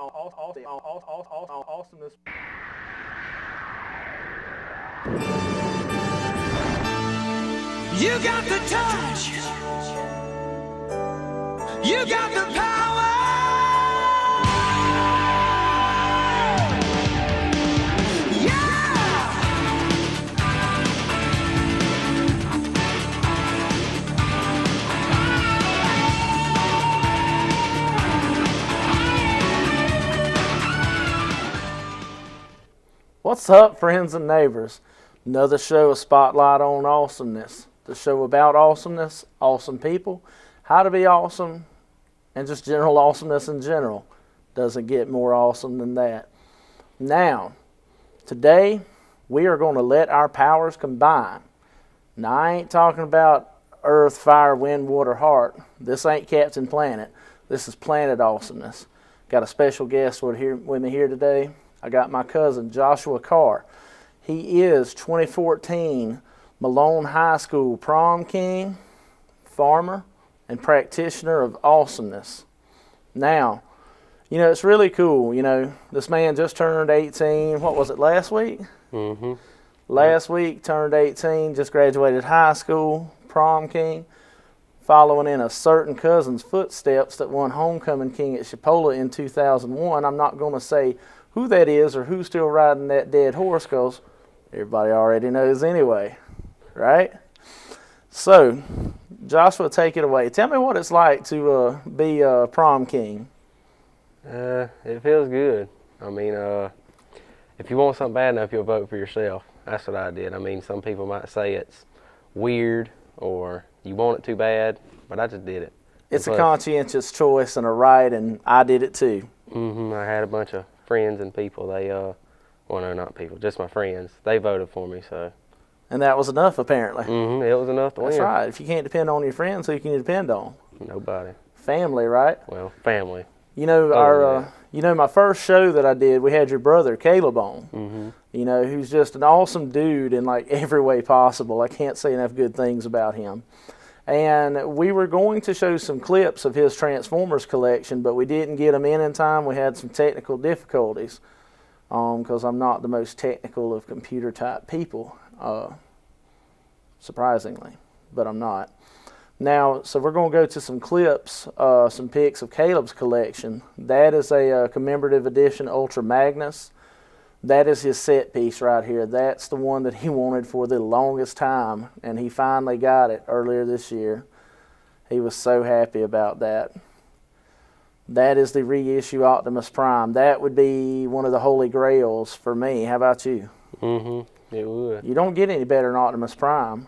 Awesomeness. You got the touch. You got the power. Yeah. What's up, friends and neighbors? Another show, a spotlight on awesomeness. The show about awesomeness, awesome people, how to be awesome, and just general awesomeness in general. Doesn't get more awesome than that. Now, today, we are going to let our powers combine. Now, I ain't talking about earth, fire, wind, water, heart. This ain't Captain Planet. This is Planet Awesomeness. Got a special guest with me here today. I got my cousin, Joshua Carr. He is 2014 Malone High School Prom King, farmer, and practitioner of awesomeness. Now, you know, it's really cool. You know, this man just turned 18. What was it, last week? Mm-hmm. Last week, turned 18, just graduated high school, Prom King, following in a certain cousin's footsteps that won Homecoming King at Chipola in 2001. I'm not going to say who that is or who's still riding that dead horse, because everybody already knows anyway, right? So, Joshua, take it away. Tell me what it's like to be a Prom King. It feels good. I mean, if you want something bad enough, you'll vote for yourself. That's what I did. I mean, some people might say it's weird or you want it too bad, but I just did it. It's a conscientious choice and a right, and I did it too. Mm-hmm. I had a bunch of friends and people. They, well, no, not people, just my friends. They voted for me, so. And that was enough, apparently. Mm-hmm. It was enough to win. That's right. If you can't depend on your friends, who can you depend on? Nobody. Family, right? Well, family. You know, my first show that I did, we had your brother, Caleb, on. Mm-hmm. You know, who's just an awesome dude in like every way possible. I can't say enough good things about him. And we were going to show some clips of his Transformers collection, but we didn't get them in time. We had some technical difficulties because I'm not the most technical of computer type people, surprisingly, but I'm not. Now, so we're going to go to some clips, some pics of Caleb's collection. That is a commemorative edition Ultra Magnus. That is his set piece right here. That's the one that he wanted for the longest time, and he finally got it earlier this year. He was so happy about that. That is the reissue Optimus Prime. That would be one of the holy grails for me. How about you? Mm-hmm. It would. You don't get any better than Optimus Prime.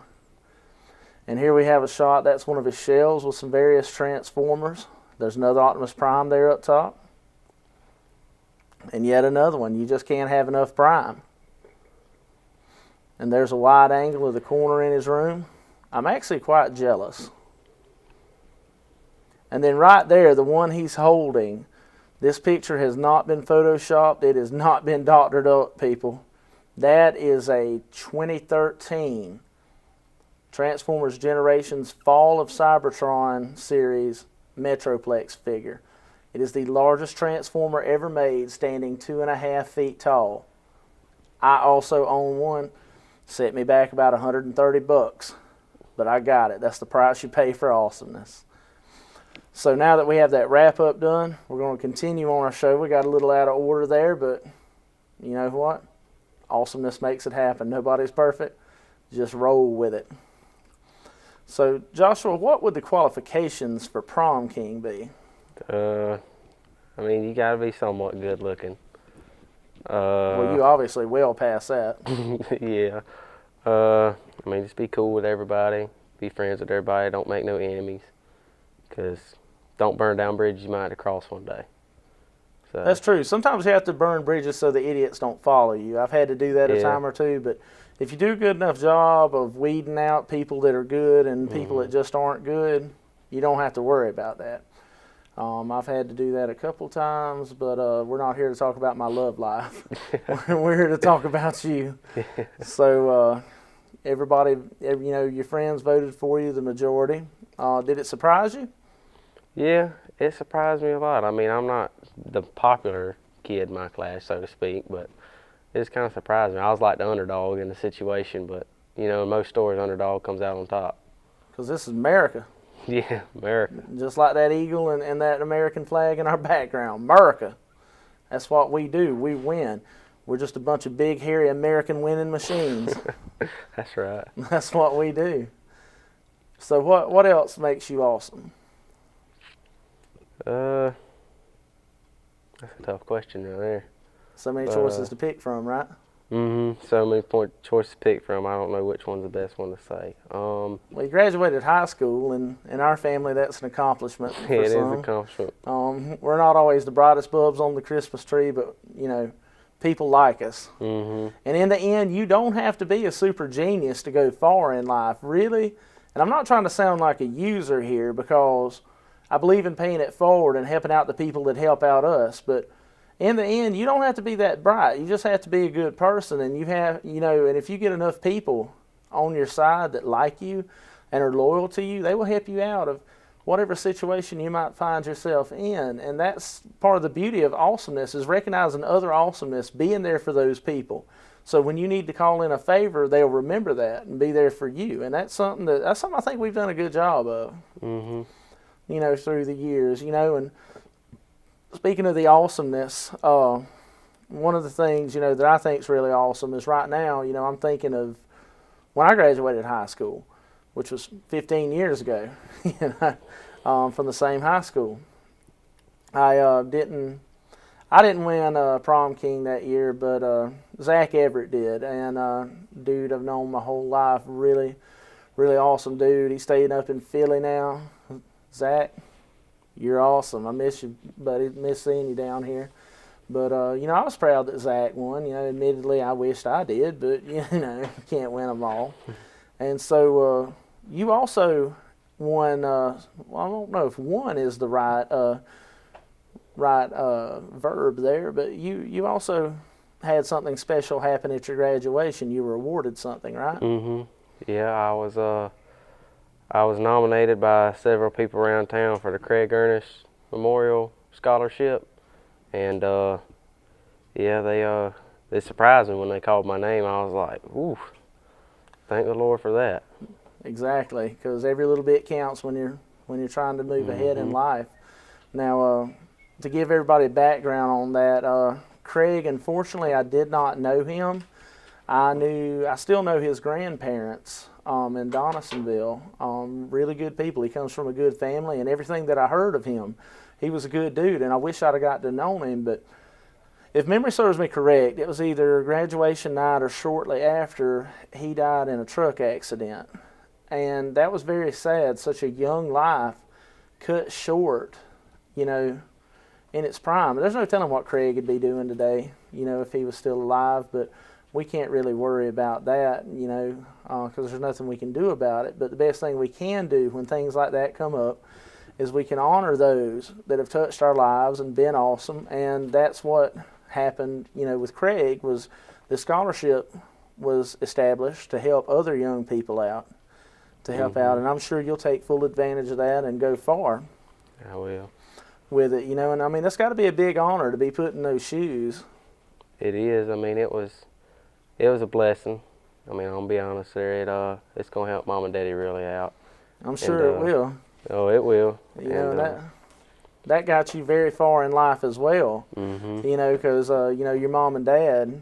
And here we have a shot. That's one of his shells with some various Transformers. There's another Optimus Prime there up top. And yet another one. You just can't have enough Prime. And there's a wide angle of the corner in his room. I'm actually quite jealous. And then right there, the one he's holding, this picture has not been photoshopped. It has not been doctored up, people. That is a 2013 Transformers Generations Fall of Cybertron series Metroplex figure. It is the largest Transformer ever made, standing 2.5 feet tall. I also own one. Set me back about $130, but I got it. That's the price you pay for awesomeness. So now that we have that wrap up done, we're going to continue on our show. We got a little out of order there, but you know what? Awesomeness makes it happen. Nobody's perfect. Just roll with it. So, Joshua, what would the qualifications for Prom King be? I mean, you got to be somewhat good looking. Well, you obviously well past that. Yeah. I mean, just be cool with everybody. Be friends with everybody. Don't make no enemies. Because don't burn down bridges you might have to cross one day. So. That's true. Sometimes you have to burn bridges so the idiots don't follow you. I've had to do that a time or two, but if you do a good enough job of weeding out people that are good and people that just aren't good, you don't have to worry about that. I've had to do that a couple times, but we're not here to talk about my love life. We're here to talk about you. So everybody, you know, your friends voted for you, the majority. Did it surprise you? Yeah, it surprised me a lot. I mean, I'm not the popular kid in my class, so to speak, but it was kind of surprising. I was like the underdog in the situation, but you know, in most stories, underdog comes out on top. Because this is America. Yeah, America. Just like that eagle and that American flag in our background. America. That's what we do. We win. We're just a bunch of big, hairy American winning machines. That's right. That's what we do. So what else makes you awesome? That's a tough question right there. So many choices to pick from, right? So many choices to pick from. I don't know which one's the best one to say. Well, you graduated high school, and in our family, that's an accomplishment for it some. is an accomplishment. We're not always the brightest bulbs on the Christmas tree, but, you know, people like us. And in the end, you don't have to be a super genius to go far in life, really. And I'm not trying to sound like a user here, because I believe in paying it forward and helping out the people that help out us, but in the end, you don't have to be that bright. You just have to be a good person, and you have, you know, and if you get enough people on your side that like you and are loyal to you, they will help you out of whatever situation you might find yourself in. And that's part of the beauty of awesomeness, is recognizing other awesomeness, being there for those people. So when you need to call in a favor, they'll remember that and be there for you. And that's something I think we've done a good job of. You know, through the years, you know. And speaking of the awesomeness, one of the things, you know, that I think is really awesome is right now, you know, I'm thinking of when I graduated high school, which was 15 years ago, you know, from the same high school. I didn't win Prom King that year, but Zach Everett did, and dude I've known my whole life, really, really awesome dude. He's staying up in Philly now. Zach, you're awesome. I miss you, buddy. Miss seeing you down here. But, you know, I was proud that Zach won. You know, admittedly, I wished I did, but, you know, you can't win them all. And so you also won, well, I don't know if won is the right verb there, but you also had something special happen at your graduation. You were awarded something, right? Yeah, I was nominated by several people around town for the Craig Ernest Memorial Scholarship, and yeah, they surprised me when they called my name. I was like, ooh, thank the Lord for that. Exactly, because every little bit counts when you're trying to move ahead in life. Now, to give everybody a background on that, Craig, unfortunately, I did not know him. I still know his grandparents in Donaldsonville. Really good people. He comes from a good family, and everything that I heard of him, he was a good dude, and I wish I'd have got to know him. But if memory serves me correct, it was either graduation night or shortly after he died in a truck accident. And that was very sad. Such a young life cut short, you know, in its prime. There's no telling what Craig would be doing today, you know, if he was still alive. But we can't really worry about that, you know, because there's nothing we can do about it. But the best thing we can do when things like that come up is we can honor those that have touched our lives and been awesome. And that's what happened, you know, with Craig. Was the scholarship was established to help other young people out, to help out. And I'm sure you'll take full advantage of that and go far. I will. With it, you know. And I mean, that's got to be a big honor to be put in those shoes. It is. I mean, it was a blessing. I mean, I'm gonna be honest there. It's gonna help Mom and Daddy really out. I'm sure it will. Oh, it will. You know, that got you very far in life as well. You know, because you know, your mom and dad,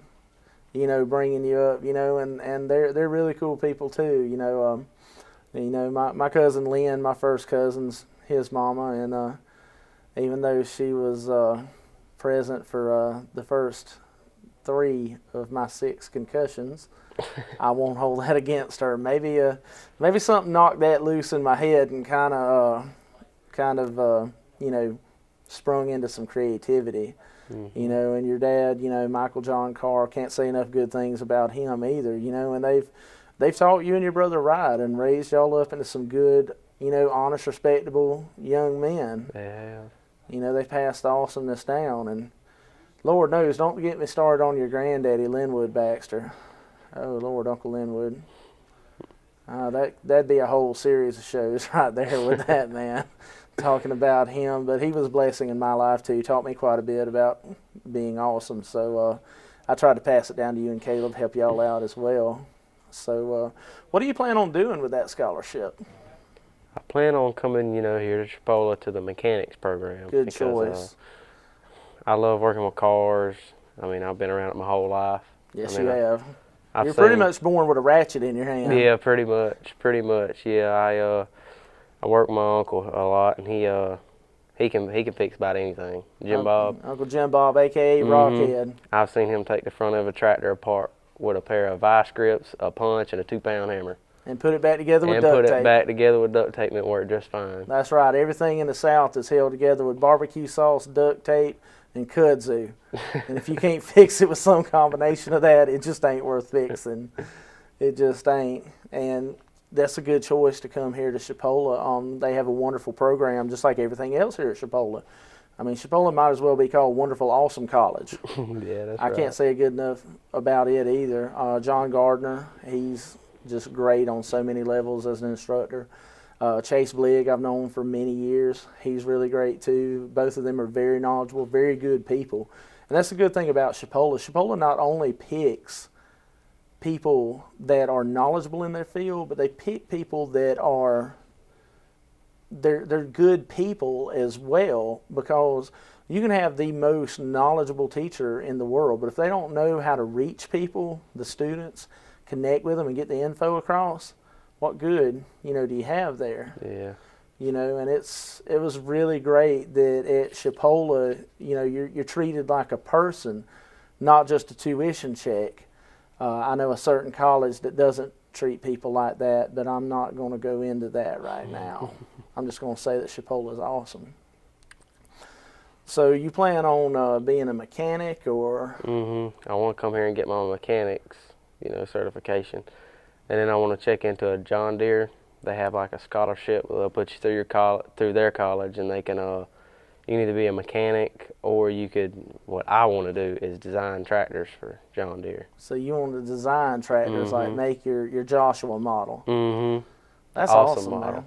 you know, bringing you up, you know, and they're really cool people too. You know, my cousin Lynn, my first cousin's his mama, and even though she was present for the first 3 of my 6 concussions, I won't hold that against her. Maybe something knocked that loose in my head and kind of you know, sprung into some creativity. You know, and your dad, you know, Michael John Carr, can't say enough good things about him either. You know, and they've taught you and your brother right and raised y'all up into some good, you know, honest, respectable young men. Yeah. You know, they passed the awesomeness down, and Lord knows, don't get me started on your granddaddy, Linwood Baxter. Oh, Lord, Uncle Linwood. That'd be a whole series of shows right there with that man. talking about him, but he was a blessing in my life too. He taught me quite a bit about being awesome. So I tried to pass it down to you and Caleb, help y'all out as well. So what do you plan on doing with that scholarship? I plan on coming, here to Chipola to the mechanics program. Good because, choice. I love working with cars. I mean, I've been around it my whole life. Yes, I mean, you have. I've You're pretty seen- much born with a ratchet in your hand. Yeah, pretty much. Yeah, I work with my uncle a lot, and he can fix about anything. Jim Bob. Uncle Jim Bob, a.k.a. Rockhead. I've seen him take the front of a tractor apart with a pair of vice grips, a punch, and a 2-pound hammer. And put it back together with And duct put tape. it back together with duct tape, and it worked just fine. That's right. Everything in the South is held together with barbecue sauce, duct tape, and kudzu. And if you can't fix it with some combination of that, it just ain't worth fixing. It just ain't. And that's a good choice to come here to Chipola. They have a wonderful program, just like everything else here at Chipola. I mean, Chipola might as well be called Wonderful Awesome College. Yeah, that's I right. can't say it good enough about it either. John Gardner, he's just great on so many levels as an instructor. Chase Bligg, I've known for many years. He's really great too. Both of them are very knowledgeable, very good people. And that's the good thing about Chipola. Chipola not only picks people that are knowledgeable in their field, but they pick people that are they're good people as well, because you can have the most knowledgeable teacher in the world, but if they don't know how to reach people, the students, connect with them and get the info across, what good, do you have there? Yeah. And it was really great that at Chipola, you're treated like a person, not just a tuition check. I know a certain college that doesn't treat people like that, but I'm not going to go into that right now. I'm just going to say that Chipola is awesome. So you plan on being a mechanic, or? I want to come here and get my mechanics, certification, and then I want to check into a John Deere. They have like a scholarship where they'll put you through their college, and they can you can either be a mechanic, or you could. What I want to do is design tractors for John Deere. So you want to design tractors, like make your Joshua model. That's awesome, model. man.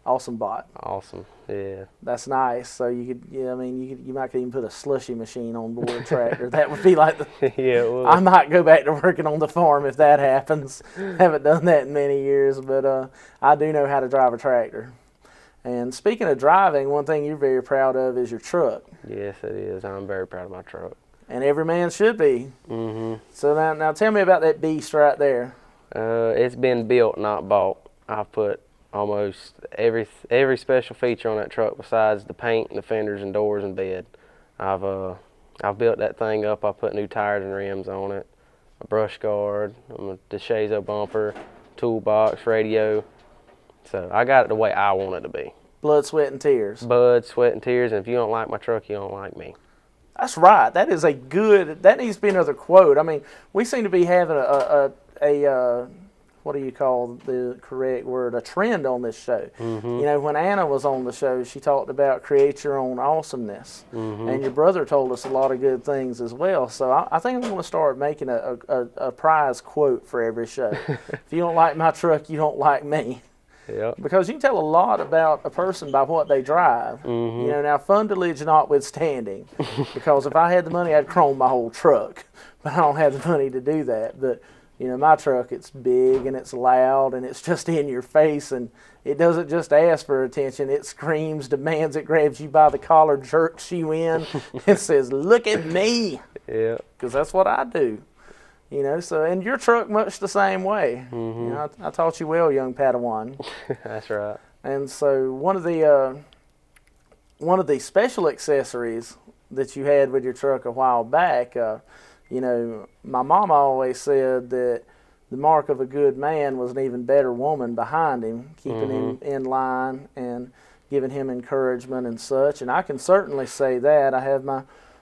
Awesome bot. Awesome, yeah. That's nice. So you could, you might could even put a slushy machine on board a tractor. That would be like Yeah, it would. I might go back to working on the farm if that happens. Haven't done that in many years, but I do know how to drive a tractor. And speaking of driving, one thing you're very proud of is your truck. Yes, it is. I'm very proud of my truck. And every man should be. So now tell me about that beast right there. It's been built, not bought. I've put almost every special feature on that truck besides the paint and the fenders and doors and bed. I've built that thing up. I put new tires and rims on it, a brush guard, a DeShazo bumper, toolbox, radio. So I got it the way I want it to be. Blood, sweat, and tears. Blood, sweat, and tears. And if you don't like my truck, you don't like me. That's right. That is that needs to be another quote. I mean, we seem to be having a what do you call the correct word? A trend on this show. When Anna was on the show, she talked about create your own awesomeness. And your brother told us a lot of good things as well. So I think I'm going to start making a prize quote for every show. If you don't like my truck, you don't like me. Yep. Because you can tell a lot about a person by what they drive. Now fundage notwithstanding, because if I had the money, I'd chrome my whole truck. But I don't have the money to do that. But my truck, it's big and it's loud and it's just in your face, and it doesn't just ask for attention. It screams, demands it, grabs you by the collar, jerks you in, and says, "Look at me." Yeah. Because that's what I do. So, and your truck much the same way. I taught you well, young Padawan. That's right. And so one of the special accessories that you had with your truck a while back, my mama always said that the mark of a good man was an even better woman behind him, keeping him in line and giving him encouragement and such. And I can certainly say that. I have my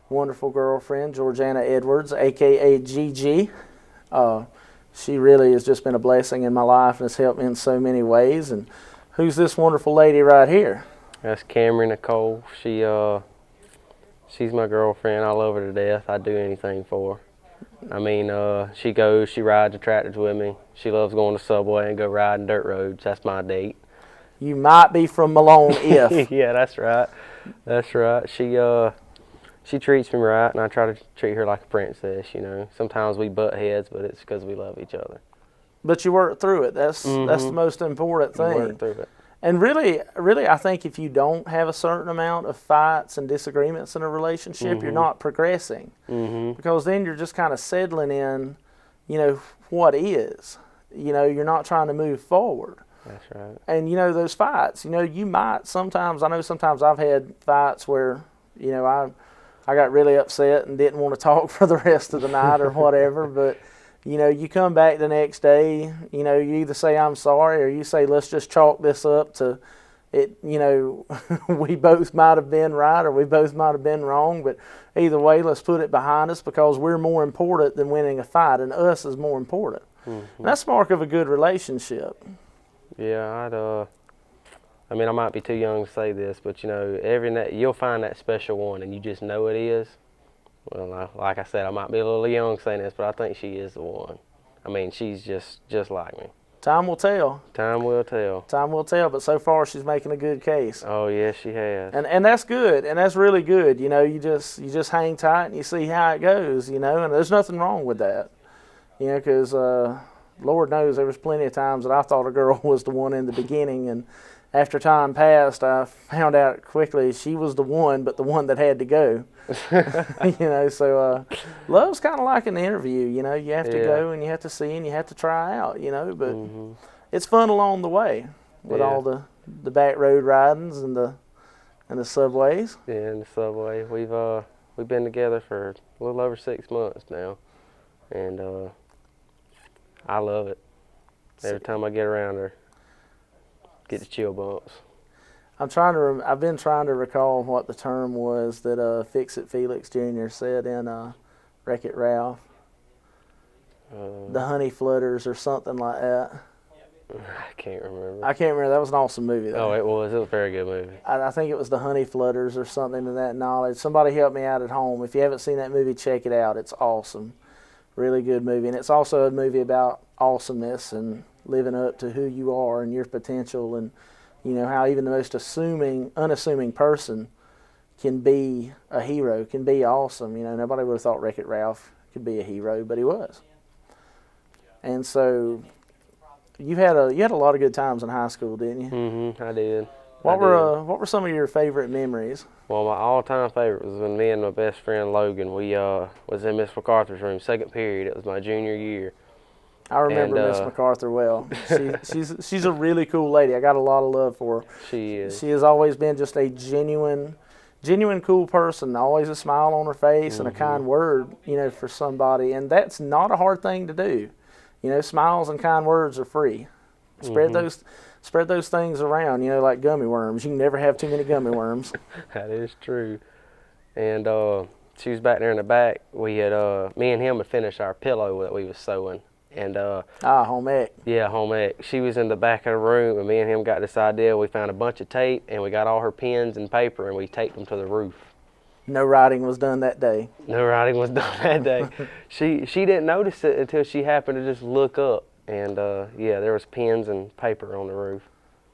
wonderful girlfriend, Georgiana Edwards, a.k.a. Gigi. She really has just been a blessing in my life and has helped me in so many ways. And who's this wonderful lady right here? That's Cameron Nicole. She's my girlfriend. I love her to death. I'd do anything for her. I mean, she rides the tractors with me. She loves going to Subway and go riding dirt roads. That's my date. You might be from Malone if. Yeah, that's right. That's right. She treats me right, and I try to treat her like a princess. You know, sometimes we butt heads, but it's because we love each other. But you work through it. That's the most important thing. You work through it. And really, I think if you don't have a certain amount of fights and disagreements in a relationship, you're not progressing. Because then you're just kind of settling in, you know, what is. You know, you're not trying to move forward. That's right. And, you know, those fights, you know, you might sometimes, I know sometimes I've had fights where, you know, I got really upset and didn't want to talk for the rest of the night or whatever, but you know, you come back the next day, you know, you either say I'm sorry or you say let's just chalk this up to it, you know, we both might have been right or we both might have been wrong, but either way, let's put it behind us because we're more important than winning a fight, and us is more important. And that's the mark of a good relationship. Yeah, I mean, I might be too young to say this, but you know, every night you'll find that special one and you just know it is. Well, like I said, I might be a little young saying this, but I think she is the one. I mean, she's just like me. Time will tell. Time will tell. Time will tell, but so far she's making a good case. Oh, yes, she has. And that's good, and that's really good. You know, you just hang tight and you see how it goes, you know, and there's nothing wrong with that. You know, because Lord knows there was plenty of times that I thought a girl was the one in the beginning, and after time passed, I found out quickly she was the one, but the one that had to go. You know, so love's kind of like an interview. You know, you have to go and you have to see and you have to try out. You know, but it's fun along the way with all the back road ridings and the subways. Yeah, in the subway. We've been together for a little over 6 months now, and I love it. Every time I get around her, get the chill bumps. I've been trying to recall what the term was that Fix-It Felix Jr. said in Wreck-It Ralph. The Honey Flutters or something like that. I can't remember. I can't remember. That was an awesome movie, though. Oh, it was. It was a very good movie. I think it was The Honey Flutters or something to that knowledge. Somebody help me out at home. If you haven't seen that movie, check it out. It's awesome. Really good movie. And it's also a movie about awesomeness and living up to who you are and your potential, and you know how even the most unassuming person can be a hero, can be awesome. You know, nobody would have thought Wreck-It Ralph could be a hero, but he was. And so you had a lot of good times in high school, didn't you? I did. What were some of your favorite memories? Well, my all-time favorite was when me and my best friend Logan, we was in Miss MacArthur's room, second period. It was my junior year. I remember Miss MacArthur well. She's a really cool lady. I got a lot of love for her. She is. She has always been just a genuine cool person. Always a smile on her face and a kind word, you know, for somebody. And that's not a hard thing to do. You know, smiles and kind words are free. Spread those things around. You know, like gummy worms. You can never have too many gummy worms. That is true. And she was back there in the back. We had me and him had finished our pillow that we was sewing. And home ec. Yeah, home ec. She was in the back of the room, and me and him got this idea. We found a bunch of tape, and we got all her pens and paper, and we taped them to the roof. No writing was done that day. No writing was done that day. She didn't notice it until she happened to just look up, and yeah, there was pens and paper on the roof.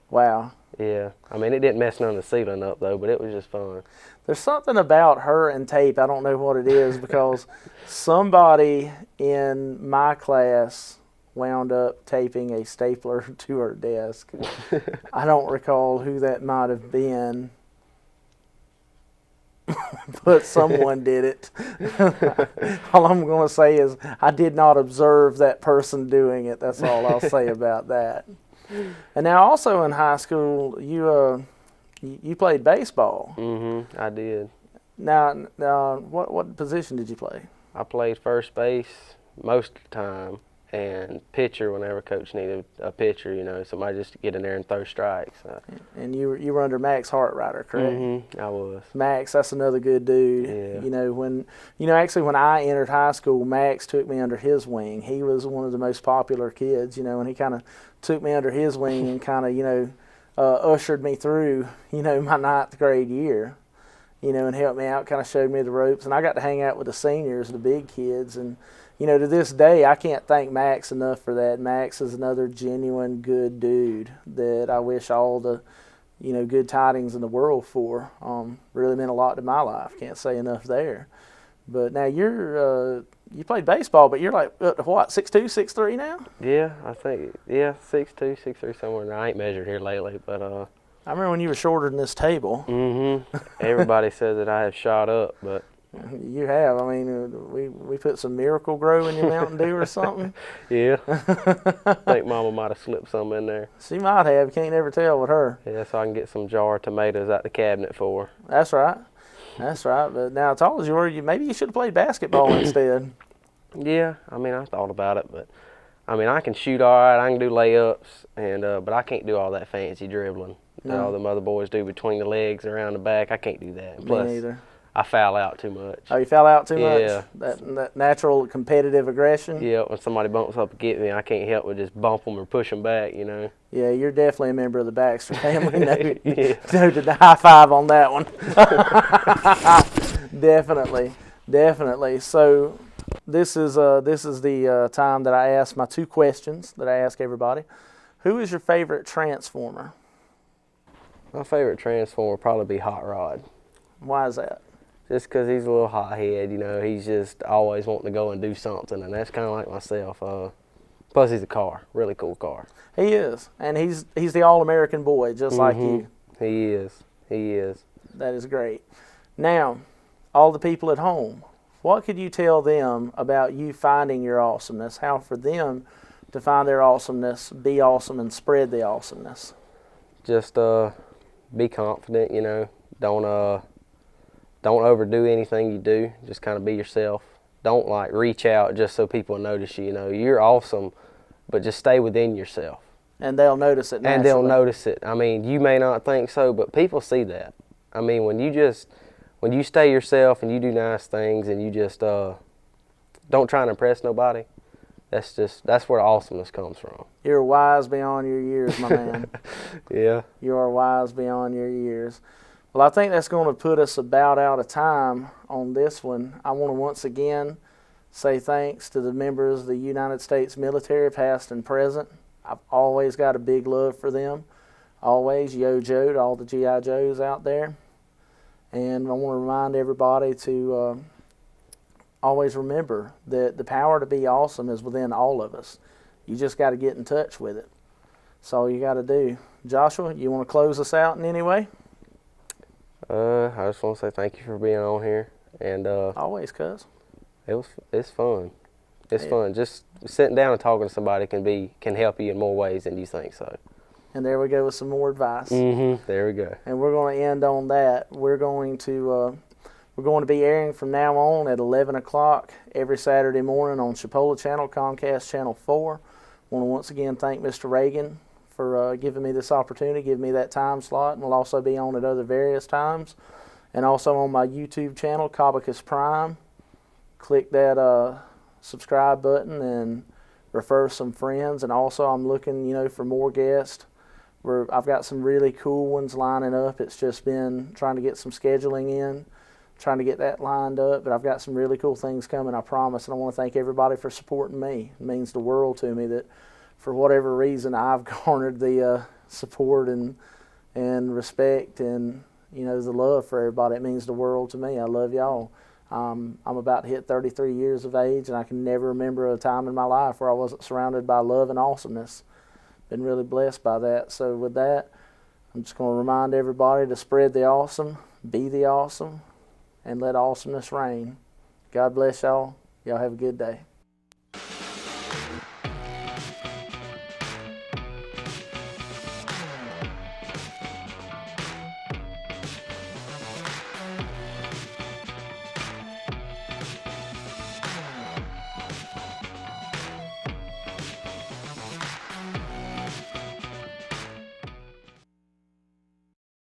Wow. Yeah, I mean, it didn't mess none of the ceiling up though, but it was just fun. There's something about her and tape. I don't know what it is because somebody in my class wound up taping a stapler to her desk. I don't recall who that might have been, but someone did it. All I'm going to say is I did not observe that person doing it. That's all I'll say about that. And now also in high school, you played baseball. I did. Now, what position did you play? I played first base most of the time, and pitcher whenever coach needed a pitcher, you know, somebody just to get in there and throw strikes. And you were under Max Hartrider, correct? I was. Max, that's another good dude. Yeah. You know, actually when I entered high school, Max took me under his wing. He was one of the most popular kids, you know, and he kind of took me under his wing and kind of, you know, ushered me through, you know, my 9th grade year. and helped me out, kind of showed me the ropes. And I got to hang out with the seniors, the big kids. And, to this day, I can't thank Max enough for that. Max is another genuine good dude that I wish all the, good tidings in the world for. Really meant a lot to my life. Can't say enough there. But now you played baseball, but you're like, what, 6'2", 6'3" now? Yeah, I think, 6'2", 6'3", somewhere. Now, I ain't measured here lately, but I remember when you were shorter than this table. Everybody says that I have shot up, but you have. I mean, we put some Miracle Grow in your Mountain Dew or something. Yeah. I think Mama might have slipped some in there. She might have. You can't never tell with her. Yeah, so I can get some jar of tomatoes out the cabinet for her. That's right. That's right. But now, as tall as you were, maybe you should have played basketball instead. Yeah, I mean, I thought about it, but I mean, I can shoot all right. I can do layups, but I can't do all that fancy dribbling that all them other boys do between the legs and around the back. I can't do that. Me neither. I foul out too much. Oh, you foul out too much? Yeah. That natural competitive aggression? Yeah, when somebody bumps up against me, I can't help but just bump them or push them back, Yeah, you're definitely a member of the Baxter family. Noted the high five on that one. Definitely. So this is the time that I ask my 2 questions that I ask everybody. Who is your favorite Transformer? My favorite Transformer would probably be Hot Rod. Why is that? Just because he's a little hothead, he's just always wanting to go and do something, and that's kind of like myself. Plus, he's a car, really cool car. He is, and he's the all-American boy, just like you. He is. That is great. Now, all the people at home, what could you tell them about you finding your awesomeness? How for them to find their awesomeness, be awesome, and spread the awesomeness? Just be confident, Don't overdo anything you do. Just kind of be yourself. Don't reach out just so people notice you. You're awesome, but just stay within yourself. And they'll notice it naturally. And they'll notice it. I mean, you may not think so, but people see that. I mean, when you stay yourself and you do nice things and you just don't try and impress nobody, that's where the awesomeness comes from. You're wise beyond your years, my man. Yeah. You are wise beyond your years. Well, I think that's going to put us about out of time on this one. I want to once again say thanks to the members of the United States military, past and present. I've always got a big love for them. Always, Yo Joe, to all the G.I. Joes out there. And I want to remind everybody to always remember that the power to be awesome is within all of us. You just got to get in touch with it. That's all you got to do. Joshua, you want to close us out in any way? I just want to say thank you for being on here, and always, cuz it's fun. It's fun. Just sitting down and talking to somebody can help you in more ways than you think. So. And there we go with some more advice. There we go. And we're going to end on that. We're going to be airing from now on at 11 o'clock every Saturday morning on Chipola Channel, Comcast Channel 4. I want to once again thank Mr. Reagan for giving me this opportunity, giving me that time slot, and we'll also be on at other various times. And also on my YouTube channel, Cabacus Prime. Click that subscribe button and refer some friends. And also I'm looking, for more guests. I've got some really cool ones lining up. It's just been trying to get some scheduling in, trying to get that lined up. But I've got some really cool things coming, I promise. And I want to thank everybody for supporting me. It means the world to me that for whatever reason, I've garnered the support and respect and, the love for everybody. It means the world to me. I love y'all. I'm about to hit 33 years of age, and I can never remember a time in my life where I wasn't surrounded by love and awesomeness. Been really blessed by that. So with that, I'm just going to remind everybody to spread the awesome, be the awesome, and let awesomeness reign. God bless y'all. Y'all have a good day.